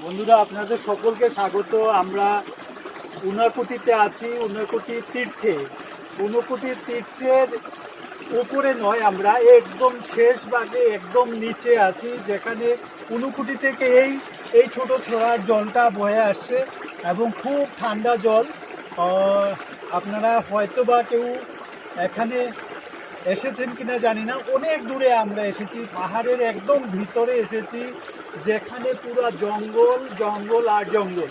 বন্ধুরা, আপনাদের সকলকে স্বাগত। আমরা ঊনকোটিতে আছি, ঊনকোটি তীর্থে। ঊনকোটি তীর্থের উপরে নয়, আমরা একদম শেষ ভাগে একদম নিচে আছি, যেখানে ঊনকোটি থেকে এই ছোট ছোড়ার জলটা বয়ে আসছে এবং খুব ঠান্ডা জল। আপনারা হয়তো বা কেউ এখানে এসেছেন কিনা জানি না, অনেক দূরে আমরা এসেছি, পাহাড়ের একদম ভিতরে এসেছি, যেখানে পুরো জঙ্গল জঙ্গল আর জঙ্গল।